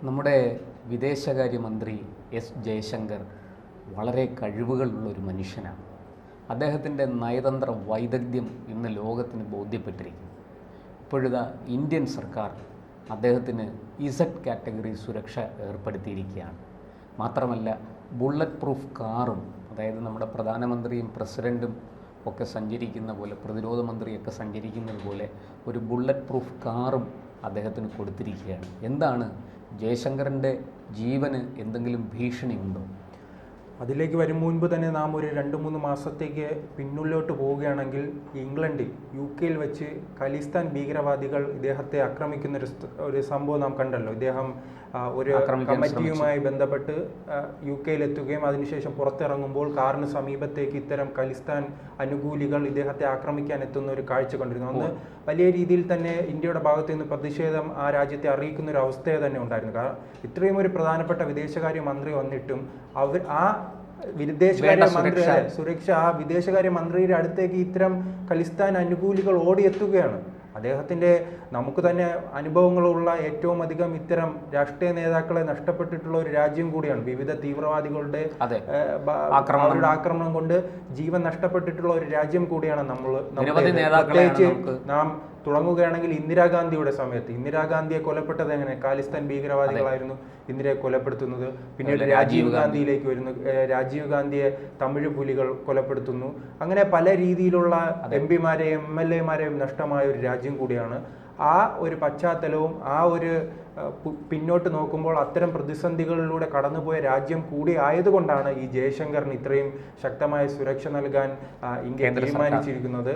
നമ്മുടെ വിദേശകാര്യമന്ത്രി എസ് ജയശങ്കർ വളരെ കഴിവുകളുള്ളൊരു മനുഷ്യനാണ്. അദ്ദേഹത്തിൻ്റെ നയതന്ത്ര വൈദഗ്ധ്യം ഇന്ന് ലോകത്തിന് ബോധ്യപ്പെട്ടിരിക്കുന്നു. ഇപ്പോഴിതാ ഇന്ത്യൻ സർക്കാർ അദ്ദേഹത്തിന് ഇസഡ് കാറ്റഗറി സുരക്ഷ ഏർപ്പെടുത്തിയിരിക്കുകയാണ്. മാത്രമല്ല ബുള്ളറ്റ് പ്രൂഫ് കാറും, അതായത് നമ്മുടെ പ്രധാനമന്ത്രിയും പ്രസിഡൻറ്റും ഒക്കെ സഞ്ചരിക്കുന്ന പോലെ, പ്രതിരോധ മന്ത്രിയൊക്കെ സഞ്ചരിക്കുന്നത് പോലെ ഒരു ബുള്ളറ്റ് പ്രൂഫ് കാറും അദ്ദേഹത്തിന് കൊടുത്തിരിക്കുകയാണ്. എന്താണ് ജയശങ്കറിൻ്റെ ജീവന് എന്തെങ്കിലും ഭീഷണിയുണ്ടോ? അതിലേക്ക് വരും മുൻപ് തന്നെ നാം ഒരു 2-3 മാസത്തേക്ക് പിന്നിലോട്ട് പോവുകയാണെങ്കിൽ ഇംഗ്ലണ്ടിൽ UK വെച്ച് ഖലിസ്ഥാൻ ഭീകരവാദികൾ ഇദ്ദേഹത്തെ ആക്രമിക്കുന്ന ഒരു സംഭവം നാം കണ്ടല്ലോ. ഇദ്ദേഹം ഒരു കമ്മിറ്റിയുമായി ബന്ധപ്പെട്ട് UK എത്തുകയും അതിനുശേഷം പുറത്തിറങ്ങുമ്പോൾ കാറിന് സമീപത്തേക്ക് ഇത്തരം ഖലിസ്ഥാൻ അനുകൂലികൾ ഇദ്ദേഹത്തെ ആക്രമിക്കാൻ എത്തുന്ന ഒരു കാഴ്ച കണ്ടിരുന്നു. അന്ന് വലിയ രീതിയിൽ തന്നെ ഇന്ത്യയുടെ ഭാഗത്തു നിന്ന് പ്രതിഷേധം ആ രാജ്യത്തെ അറിയിക്കുന്ന ഒരു അവസ്ഥയെ തന്നെ ഉണ്ടായിരുന്നു. കാരണം ഇത്രയും ഒരു പ്രധാനപ്പെട്ട വിദേശകാര്യ മന്ത്രി വന്നിട്ടും അവർ ആ വിദേശകാര്യ മന്ത്രിയുടെ അടുത്തേക്ക് ഇത്തരം ഖലിസ്ഥാൻ അനുകൂലികൾ ഓടിയെത്തുകയാണ്. അദ്ദേഹത്തിൻ്റെ നമുക്ക് തന്നെ അനുഭവങ്ങളുള്ള ഏറ്റവും അധികം ഇത്തരം രാഷ്ട്രീയ നേതാക്കളെ നഷ്ടപ്പെട്ടിട്ടുള്ള ഒരു രാജ്യം കൂടിയാണ്. വിവിധ തീവ്രവാദികളുടെ അവരുടെ ആക്രമണം കൊണ്ട് ജീവൻ നഷ്ടപ്പെട്ടിട്ടുള്ള ഒരു രാജ്യം കൂടിയാണ് നമ്മൾ. പ്രത്യേകിച്ച് നാം തുടങ്ങുകയാണെങ്കിൽ ഇന്ദിരാഗാന്ധിയുടെ സമയത്ത് ഇന്ദിരാഗാന്ധിയെ കൊലപ്പെട്ടത് എങ്ങനെ? ഖാലിസ്ഥാൻ ഭീകരവാദികളായിരുന്നു ഇന്ദിരയെ കൊലപ്പെടുത്തുന്നത്. പിന്നീട് രാജീവ് ഗാന്ധിയിലേക്ക് വരുന്നു. രാജീവ് ഗാന്ധിയെ തമിഴ് പുലികൾ കൊലപ്പെടുത്തുന്നു. അങ്ങനെ പല രീതിയിലുള്ള MP-മാരെയും MLA-മാരെയും നഷ്ടമായ ഒരു രാജ്യം കൂടിയാണ്. ആ ഒരു പശ്ചാത്തലവും ആ ഒരു പിന്നോട്ട് നോക്കുമ്പോൾ അത്തരം പ്രതിസന്ധികളിലൂടെ കടന്നുപോയ രാജ്യം കൂടി ആയതുകൊണ്ടാണ് ഈ ജയശങ്കറിന് ഇത്രയും ശക്തമായ സുരക്ഷ നൽകാൻ ഇന്ത്യ തീരുമാനിച്ചിരിക്കുന്നത്.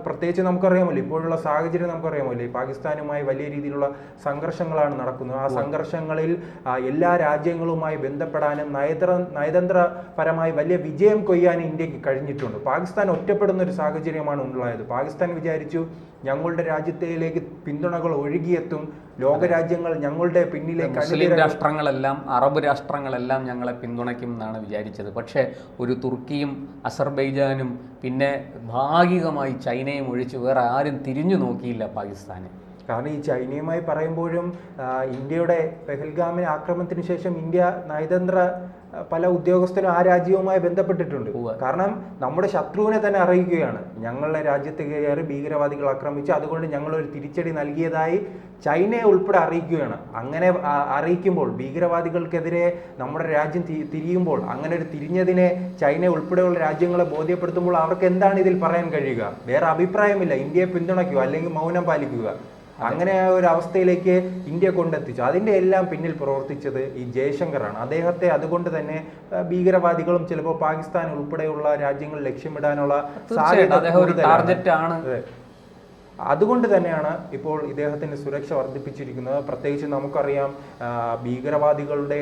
പ്രത്യേകിച്ച് നമുക്കറിയാമല്ലോ, ഇപ്പോഴുള്ള സാഹചര്യം നമുക്കറിയാമല്ലോ, പാകിസ്ഥാനുമായി വലിയ രീതിയിലുള്ള സംഘർഷങ്ങളാണ് നടക്കുന്നത്. ആ സംഘർഷങ്ങളിൽ എല്ലാ രാജ്യങ്ങളുമായി ബന്ധപ്പെടാനും നയതന്ത്രപരമായി വലിയ വിജയം കൊയ്യാനും ഇന്ത്യക്ക് കഴിഞ്ഞിട്ടുണ്ട്. പാകിസ്ഥാൻ ഒറ്റപ്പെടുന്ന ഒരു സാഹചര്യമാണ് ഉണ്ടായത്. പാകിസ്ഥാൻ വിചാരിച്ചു ഞങ്ങളുടെ രാജ്യത്തിലേക്ക് പിന്തുണകൾ ഒഴുകിയെത്തും, ലോകരാജ്യങ്ങൾ ഞങ്ങളുടെ പിന്നിലേക്ക്, മുസ്ലിം രാഷ്ട്രങ്ങളെല്ലാം അറബ് രാഷ്ട്രങ്ങളെല്ലാം ഞങ്ങളെ പിന്തുണയ്ക്കും എന്നാണ് വിചാരിച്ചത്. പക്ഷേ ഒരു തുർക്കിയും അസർബൈജാനും പിന്നെ ഭാഗികമായി ചൈനയും ഒഴിച്ച് വേറെ ആരും തിരിഞ്ഞു നോക്കിയില്ല പാകിസ്ഥാന്. കാരണം ഈ ചൈനയുമായി പറയുമ്പോഴും ഇന്ത്യയുടെ പെഹൽഗാമിന് ആക്രമണത്തിന് ശേഷം ഇന്ത്യ നയതന്ത്ര പല ഉദ്യോഗസ്ഥരും ആ രാജ്യവുമായി ബന്ധപ്പെട്ടിട്ടുണ്ട്. കാരണം നമ്മുടെ ശത്രുവിനെ തന്നെ അറിയിക്കുകയാണ്, ഞങ്ങളുടെ രാജ്യത്ത് കയറി ഭീകരവാദികൾ ആക്രമിച്ചു, അതുകൊണ്ട് ഞങ്ങളൊരു തിരിച്ചടി നൽകിയതായി ചൈനയെ ഉൾപ്പെടെ അറിയിക്കുകയാണ്. അങ്ങനെ അറിയിക്കുമ്പോൾ ഭീകരവാദികൾക്കെതിരെ നമ്മുടെ രാജ്യം തിരിയുമ്പോൾ, അങ്ങനെ ഒരു തിരിഞ്ഞതിനെ ചൈന ഉൾപ്പെടെയുള്ള രാജ്യങ്ങളെ ബോധ്യപ്പെടുത്തുമ്പോൾ അവർക്ക് എന്താണ് ഇതിൽ പറയാൻ കഴിയുക? വേറെ അഭിപ്രായമില്ല, ഇന്ത്യയെ പിന്തുണയ്ക്കുക അല്ലെങ്കിൽ മൗനം പാലിക്കുക. അങ്ങനെ ഒരു അവസ്ഥയിലേക്ക് ഇന്ത്യ കൊണ്ടെത്തിച്ചു. അതിൻ്റെ എല്ലാം പിന്നിൽ പ്രവർത്തിച്ചത് ഈ ജയശങ്കറാണ്. അദ്ദേഹത്തെ അതുകൊണ്ട് തന്നെ ഭീകരവാദികളും ചിലപ്പോൾ പാകിസ്ഥാൻ ഉൾപ്പെടെയുള്ള രാജ്യങ്ങൾ ലക്ഷ്യമിടാനുള്ള സാധ്യത. അതുകൊണ്ട് തന്നെയാണ് ഇപ്പോൾ ഇദ്ദേഹത്തിൻ്റെ സുരക്ഷ വർദ്ധിപ്പിച്ചിരിക്കുന്നത്. പ്രത്യേകിച്ച് നമുക്കറിയാം, ഭീകരവാദികളുടെ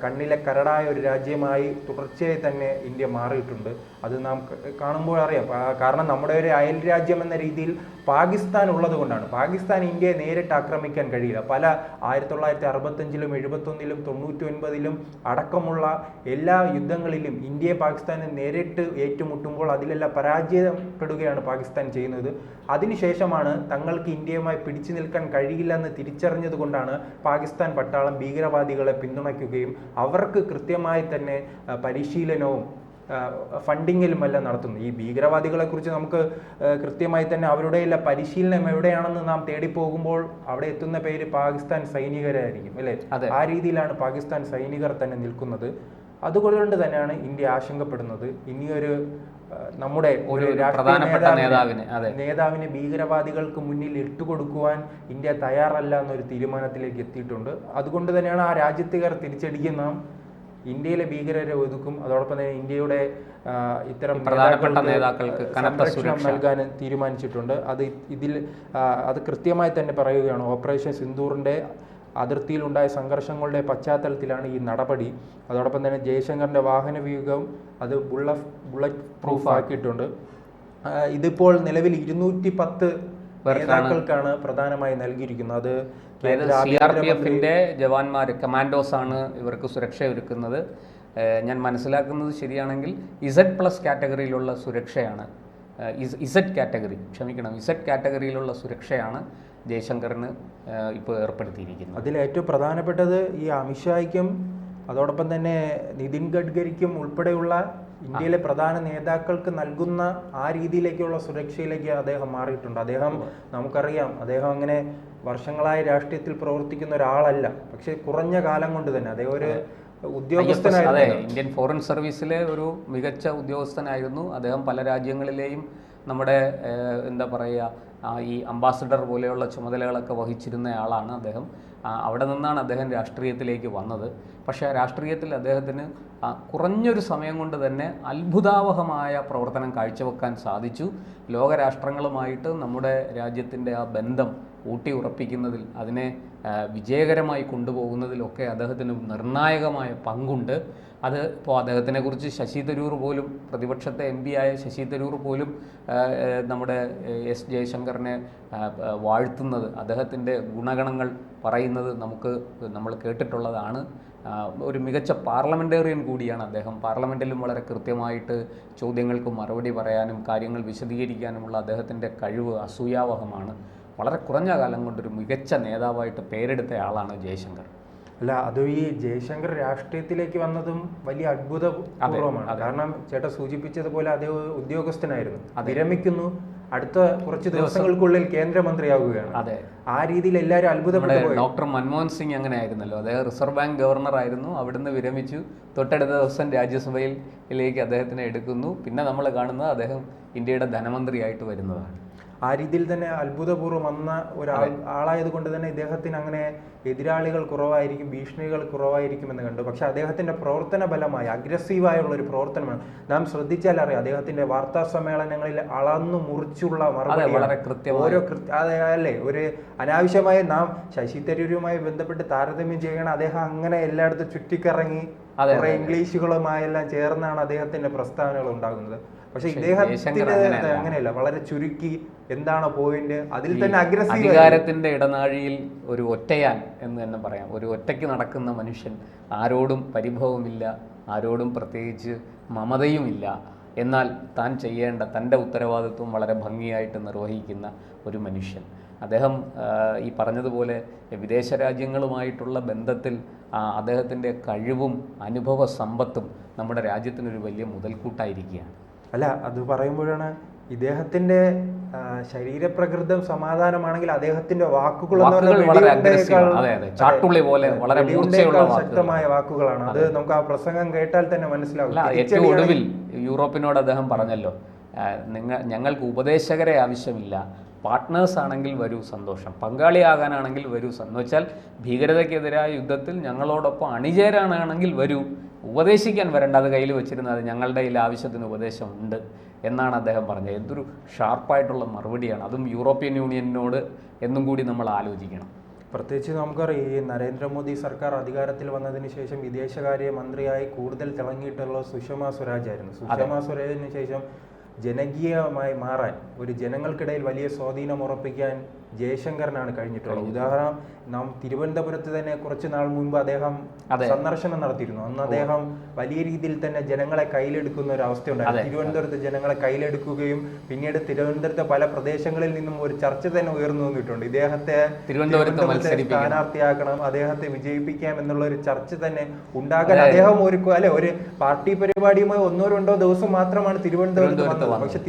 കണ്ണിലെ കരടായ ഒരു രാജ്യമായി തുടർച്ചയായി തന്നെ ഇന്ത്യ മാറിയിട്ടുണ്ട്. അത് നാം കാണുമ്പോൾ അറിയാം. കാരണം നമ്മുടെ ഒരു അയൽ രാജ്യം എന്ന രീതിയിൽ പാകിസ്ഥാൻ ഉള്ളത് കൊണ്ടാണ്. പാകിസ്ഥാൻ ഇന്ത്യയെ നേരിട്ട് ആക്രമിക്കാൻ കഴിയില്ല. പല 1965-ലും 71-ലും 99-ലും അടക്കമുള്ള എല്ലാ യുദ്ധങ്ങളിലും ഇന്ത്യയെ പാകിസ്ഥാനെ നേരിട്ട് ഏറ്റുമുട്ടുമ്പോൾ അതിലെല്ലാം പരാജയപ്പെടുകയാണ് പാകിസ്ഥാൻ ചെയ്യുന്നത്. അതിനുശേഷമാണ് തങ്ങൾക്ക് ഇന്ത്യയുമായി പിടിച്ചു നിൽക്കാൻ കഴിയില്ലെന്ന് തിരിച്ചറിഞ്ഞത് കൊണ്ടാണ് പാകിസ്ഥാൻ പട്ടാളം ഭീകരവാദികളെ പിന്തുണയ്ക്കുകയും അവർക്ക് കൃത്യമായി തന്നെ പരിശീലനവും ഫണ്ടിങ്ങിലുമെല്ലാം നടത്തുന്നു. ഈ ഭീകരവാദികളെ കുറിച്ച് നമുക്ക് കൃത്യമായി തന്നെ അവരുടെ എല്ലാ പരിശീലനം എവിടെയാണെന്ന് നാം തേടിപ്പോകുമ്പോൾ അവിടെ എത്തുന്ന പേര് പാകിസ്ഥാൻ സൈനികരായിരിക്കും, അല്ലേ? ആ രീതിയിലാണ് പാകിസ്ഥാൻ സൈനികർ തന്നെ നിൽക്കുന്നത്. അതുകൊണ്ട് തന്നെയാണ് ഇന്ത്യ ആശങ്കപ്പെടുന്നത്, ഇനിയൊരു നമ്മുടെ ഒരു നേതാവിനെ ഭീകരവാദികൾക്ക് മുന്നിൽ ഇട്ടുകൊടുക്കുവാൻ ഇന്ത്യ തയ്യാറല്ല എന്നൊരു തീരുമാനത്തിലേക്ക് എത്തിയിട്ടുണ്ട്. അതുകൊണ്ട് തന്നെയാണ് ആ രാജ്യത്തുകാർ തിരിച്ചടിക്കുന്ന ഇന്ത്യയിലെ ഭീകരരെ ഒതുക്കും, അതോടൊപ്പം തന്നെ ഇന്ത്യയുടെ ഇത്തരം പ്രധാനപ്പെട്ട നേതാക്കൾക്ക് സംരക്ഷണം നൽകാൻ തീരുമാനിച്ചിട്ടുണ്ട്. അത് കൃത്യമായി തന്നെ പറയുകയാണ്. ഓപ്പറേഷൻ സിന്ദൂറിന്റെ അതിർത്തിയിലുണ്ടായ സംഘർഷങ്ങളുടെ പശ്ചാത്തലത്തിലാണ് ഈ നടപടി. അതോടൊപ്പം തന്നെ ജയശങ്കറിന്റെ വാഹന വ്യൂഹം അത് ബുള്ളറ്റ് പ്രൂഫ് ആക്കിയിട്ടുണ്ട്. ഇതിപ്പോൾ നിലവിൽ 210 നേതാക്കൾക്കാണ് പ്രധാനമായി നൽകിയിരിക്കുന്നത്. അത് CRPF-ന്റെ ജവാന്മാർ, കമാൻഡോസ് ആണ് ഇവർക്ക് സുരക്ഷ ഒരുക്കുന്നത്. ഞാൻ മനസ്സിലാക്കുന്നത് ശരിയാണെങ്കിൽ Z+ കാറ്റഗറിയിലുള്ള സുരക്ഷയാണ്, Z കാറ്റഗറിയിലുള്ള സുരക്ഷയാണ് ജയശങ്കറിന് ഇപ്പോൾ ഏർപ്പെടുത്തിയിരിക്കുന്നത്. അതിൽ ഏറ്റവും പ്രധാനപ്പെട്ടത് ഈ അമിത്ഷായ്ക്കും അതോടൊപ്പം തന്നെ നിതിൻ ഗഡ്കരിക്കും ഉൾപ്പെടെയുള്ള ഇന്ത്യയിലെ പ്രധാന നേതാക്കൾക്ക് നൽകുന്ന ആ രീതിയിലേക്കുള്ള സുരക്ഷയിലേക്ക് അദ്ദേഹം മാറിയിട്ടുണ്ട്. അദ്ദേഹം നമുക്കറിയാം, അദ്ദേഹം അങ്ങനെ വർഷങ്ങളായി രാഷ്ട്രീയത്തിൽ പ്രവർത്തിക്കുന്ന ഒരാളല്ല. പക്ഷെ കുറഞ്ഞ കാലം കൊണ്ട് തന്നെ അദ്ദേഹം ഒരു ഉദ്യോഗസ്ഥനായിരുന്നു. അതെ, ഇന്ത്യൻ ഫോറിൻ സർവീസിലെ ഒരു മികച്ച ഉദ്യോഗസ്ഥനായിരുന്നു അദ്ദേഹം. പല രാജ്യങ്ങളിലെയും നമ്മുടെ എന്താ പറയുക, ഈ അംബാസഡർ പോലെയുള്ള ചുമതലകളൊക്കെ വഹിച്ചിരുന്ന ആളാണ് അദ്ദേഹം. അവിടെ നിന്നാണ് അദ്ദേഹം രാഷ്ട്രീയത്തിലേക്ക് വന്നത്. പക്ഷേ രാഷ്ട്രീയത്തിൽ അദ്ദേഹത്തിന് കുറഞ്ഞൊരു സമയം കൊണ്ട് തന്നെ അത്ഭുതാവഹമായ പ്രവർത്തനം കാഴ്ചവെക്കാൻ സാധിച്ചു. ലോകരാഷ്ട്രങ്ങളുമായിട്ട് നമ്മുടെ രാജ്യത്തിൻ്റെ ആ ബന്ധം ഊട്ടി ഉറപ്പിക്കുന്നതിൽ, അതിനെ വിജയകരമായി കൊണ്ടുപോകുന്നതിലൊക്കെ അദ്ദേഹത്തിന് നിർണായകമായ പങ്കുണ്ട്. അത് ഇപ്പോൾ അദ്ദേഹത്തിനെക്കുറിച്ച് ശശി തരൂർ പോലും, പ്രതിപക്ഷത്തെ MP ആയ ശശി തരൂർ പോലും നമ്മുടെ എസ് ജയശങ്കറിനെ വാഴ്ത്തുന്നത്, അദ്ദേഹത്തിൻ്റെ ഗുണഗണങ്ങൾ പറയുന്നത് നമ്മൾ കേട്ടിട്ടുള്ളതാണ്. ഒരു മികച്ച പാർലമെൻറ്റേറിയൻ കൂടിയാണ് അദ്ദേഹം. പാർലമെൻറ്റിലും വളരെ കൃത്യമായിട്ട് ചോദ്യങ്ങൾക്ക് മറുപടി പറയാനും കാര്യങ്ങൾ വിശദീകരിക്കാനുമുള്ള അദ്ദേഹത്തിൻ്റെ കഴിവ് അസൂയാവഹമാണ്. വളരെ കുറഞ്ഞ കാലം കൊണ്ടൊരു മികച്ച നേതാവായിട്ട് പേരെടുത്ത ആളാണ് ജയശങ്കർ. അല്ല, അത് ഈ ജയശങ്കർ രാഷ്ട്രീയത്തിലേക്ക് വന്നതും വലിയ അത്ഭുതപൂർവമാണ്. കാരണം ചേട്ടാ സൂചിപ്പിച്ചതുപോലെ അദ്ദേഹം ഉദ്യോഗസ്ഥനായിരുന്നു, വിരമിക്കുന്നു, അടുത്ത കുറച്ച് ദിവസങ്ങൾക്കുള്ളിൽ കേന്ദ്രമന്ത്രിയാവുകയാണ്. അതെ, ആ രീതിയിൽ എല്ലാവരും അത്ഭുതപ്പെട്ടു. ഡോക്ടർ മൻമോഹൻ സിംഗ് അങ്ങനെ ആയിരുന്നല്ലോ, അദ്ദേഹം റിസർവ് ബാങ്ക് ഗവർണർ ആയിരുന്നു, അവിടുന്ന് വിരമിച്ചു, തൊട്ടടുത്ത ദിവസം രാജ്യസഭയിലേക്ക് അദ്ദേഹത്തിനെ എടുക്കുന്നു. പിന്നെ നമ്മൾ കാണുന്നത് അദ്ദേഹം ഇന്ത്യയുടെ ധനമന്ത്രിയായിട്ട് വരുന്നതാണ്. ആ രീതിയിൽ തന്നെ അത്ഭുതപൂർവ്വം വന്ന ആളായത് കൊണ്ട് തന്നെ ഇദ്ദേഹത്തിന് അങ്ങനെ എതിരാളികൾ കുറവായിരിക്കും, ഭീഷണികൾ കുറവായിരിക്കും എന്ന് കണ്ടു. പക്ഷെ അദ്ദേഹത്തിന്റെ പ്രവർത്തന ഫലമായി അഗ്രസീവായുള്ള ഒരു പ്രവർത്തനമാണ്. നാം ശ്രദ്ധിച്ചാൽ അറിയാം, അദ്ദേഹത്തിന്റെ വാർത്താ സമ്മേളനങ്ങളിൽ അളന്നു മുറിച്ചുള്ള മറുപടി, ഓരോ അല്ലേ, ഒരു അനാവശ്യമായി നാം ശശി തരൂരുമായി ബന്ധപ്പെട്ട് താരതമ്യം ചെയ്യണം. അദ്ദേഹം അങ്ങനെ എല്ലായിടത്തും ചുറ്റിക്കറങ്ങി കുറെ ഇംഗ്ലീഷുകളുമായെല്ലാം ചേർന്നാണ് അദ്ദേഹത്തിന്റെ പ്രസ്താവനകൾ ഉണ്ടാകുന്നത്. പക്ഷെ ഇദ്ദേഹത്തിന്റെ അങ്ങനെയല്ല, വളരെ ചുരുക്കി എന്താണ് പോയിന്റ്, അതിൽ തന്നെ അഗ്രസീവ്. അധികാരത്തിന്റെ ഇടനാഴിയിൽ ഒരു ഒറ്റയാൻ എന്ന് തന്നെ പറയാം. ഒരു ഒറ്റയ്ക്ക് നടക്കുന്ന മനുഷ്യൻ, ആരോടും പരിഭവമില്ല, ആരോടും പ്രത്യേകിച്ച് മമതയുമില്ല. എന്നാൽ താൻ ചെയ്യേണ്ട തൻ്റെ ഉത്തരവാദിത്വം വളരെ ഭംഗിയായിട്ട് നിർവഹിക്കുന്ന ഒരു മനുഷ്യൻ. അദ്ദേഹം ഈ പറഞ്ഞതുപോലെ വിദേശ രാജ്യങ്ങളുമായിട്ടുള്ള ബന്ധത്തിൽ അദ്ദേഹത്തിൻ്റെ കഴിവും അനുഭവ സമ്പത്തും നമ്മുടെ രാജ്യത്തിനൊരു വലിയ മുതൽക്കൂട്ടായിരിക്കുകയാണ്. അല്ല, അത് പറയുമ്പോഴാണ് ഇദ്ദേഹത്തിന്റെ ശരീരപ്രകൃതം സമാധാനമാണെങ്കിൽ അദ്ദേഹത്തിന്റെ വാക്കുകൾ ശക്തമായ വാക്കുകളാണ്. അത് നമുക്ക് ആ പ്രസംഗം കേട്ടാൽ തന്നെ മനസ്സിലാവും. ഏറ്റവും ഒടുവിൽ യൂറോപ്പിനോട് അദ്ദേഹം പറഞ്ഞല്ലോ, ഞങ്ങൾക്ക് ഉപദേശകരെ ആവശ്യമില്ല, പാർട്ട്നേഴ്സ് ആണെങ്കിൽ വരൂ, സന്തോഷം, പങ്കാളിയാകാനാണെങ്കിൽ വരൂ, എന്ന് വെച്ചാൽ ഭീകരതയ്ക്കെതിരായ യുദ്ധത്തിൽ ഞങ്ങളോടൊപ്പം അണിചേരാനാണെങ്കിൽ വരൂ, ഉപദേശിക്കാൻ വരേണ്ട, അത് കയ്യിൽ വെച്ചിരുന്നത്, അത് ഞങ്ങളുടെ കയ്യിൽ ആവശ്യത്തിന് ഉപദേശമുണ്ട് എന്നാണ് അദ്ദേഹം പറഞ്ഞത്. എന്തൊരു ഷാർപ്പായിട്ടുള്ള മറുപടിയാണ്, അതും യൂറോപ്യൻ യൂണിയനോട് എന്നും കൂടി നമ്മൾ ആലോചിക്കണം. പ്രത്യേകിച്ച് നമുക്കറിയാം, ഈ നരേന്ദ്രമോദി സർക്കാർ അധികാരത്തിൽ വന്നതിന് ശേഷം വിദേശകാര്യ മന്ത്രിയായി കൂടുതൽ തിളങ്ങിയിട്ടുള്ള സുഷമ സ്വരാജ് ആയിരുന്നു. സുഷമ സ്വരാജിന് ശേഷം ജനകീയമായി മാറാൻ, ഒരു ജനങ്ങൾക്കിടയിൽ വലിയ സ്വാധീനം ഉറപ്പിക്കാൻ ജയശങ്കറിനാണ് കഴിഞ്ഞിട്ടുള്ളത്. ഉദാഹരണം, നാം തിരുവനന്തപുരത്ത് തന്നെ കുറച്ച് നാൾ മുൻപ് അദ്ദേഹം സന്ദർശനം നടത്തിയിരുന്നു. അന്ന് അദ്ദേഹം വലിയ രീതിയിൽ തന്നെ ജനങ്ങളെ കയ്യിലെടുക്കുന്ന ഒരു അവസ്ഥ ഉണ്ടായിരുന്നു. തിരുവനന്തപുരത്ത് ജനങ്ങളെ കയ്യിലെടുക്കുകയും പിന്നീട് തിരുവനന്തപുരത്തെ പല പ്രദേശങ്ങളിൽ നിന്നും ഒരു ചർച്ച തന്നെ ഉയർന്നു വന്നിട്ടുണ്ട്. ഇദ്ദേഹത്തെ തിരുവനന്തപുരത്തെ സ്ഥാനാർത്ഥിയാക്കണം, അദ്ദേഹത്തെ വിജയിപ്പിക്കാം എന്നുള്ള ഒരു ചർച്ച തന്നെ ഉണ്ടാകാൻ അദ്ദേഹം ഒരു പാർട്ടി പരിപാടിയുമായി 1-2 ദിവസം മാത്രമാണ് തിരുവനന്തപുരത്ത് വന്നത്. പക്ഷെ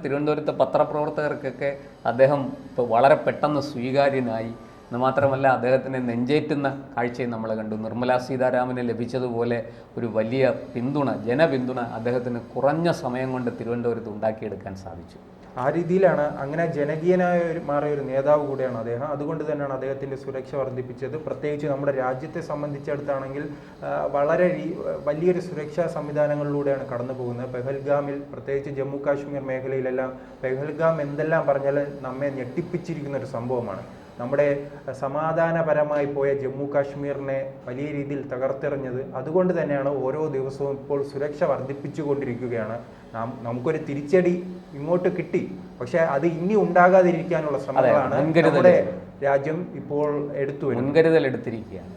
തിരുവനന്തപുരത്തെ പത്രപ്രവർത്തകർക്കൊക്കെ അദ്ദേഹം ഇപ്പോൾ വളരെ പെട്ടെന്ന് സ്വീകാര്യനായി. എന്ന് മാത്രമല്ല, അദ്ദേഹത്തിനെ നെഞ്ചേറ്റുന്ന കാഴ്ചയും നമ്മൾ കണ്ടു. നിർമ്മലാ സീതാരാമന് ലഭിച്ചതുപോലെ ഒരു വലിയ പിന്തുണ, ജനപിന്തുണ അദ്ദേഹത്തിന് കുറഞ്ഞ സമയം കൊണ്ട് തിരുവനന്തപുരത്ത് ഉണ്ടാക്കിയെടുക്കാൻ സാധിച്ചു. ആ രീതിയിലാണ്, അങ്ങനെ ജനകീയനായ മാറിയ ഒരു നേതാവ് കൂടിയാണ് അദ്ദേഹം. അതുകൊണ്ട് തന്നെയാണ് അദ്ദേഹത്തിൻ്റെ സുരക്ഷ വർദ്ധിപ്പിച്ചത്. പ്രത്യേകിച്ച് നമ്മുടെ രാജ്യത്തെ സംബന്ധിച്ചിടത്താണെങ്കിൽ വളരെ വലിയൊരു സുരക്ഷാ സംവിധാനങ്ങളിലൂടെയാണ് കടന്നു പോകുന്നത്. പെഹൽഗാമിൽ, പ്രത്യേകിച്ച് ജമ്മു കാശ്മീർ മേഖലയിലെല്ലാം പെഹൽഗാം എന്തെല്ലാം പറഞ്ഞാൽ നമ്മെ ഞെട്ടിപ്പിച്ചിരിക്കുന്ന ഒരു സംഭവമാണ്. നമ്മുടെ സമാധാനപരമായി പോയ ജമ്മു കാശ്മീരിനെ വലിയ രീതിയിൽ തകർത്തെറിഞ്ഞത്. അതുകൊണ്ട് തന്നെയാണ് ഓരോ ദിവസവും ഇപ്പോൾ സുരക്ഷ വർദ്ധിപ്പിച്ചുകൊണ്ടിരിക്കുകയാണ്. നമുക്കൊരു തിരിച്ചടി ഇങ്ങോട്ട് കിട്ടി, പക്ഷെ അത് ഇനി ഉണ്ടാകാതിരിക്കാനുള്ള ശ്രമങ്ങളാണ് നമ്മുടെ രാജ്യം ഇപ്പോൾ മുൻകരുതൽ എടുത്തിരിക്കുകയാണ്.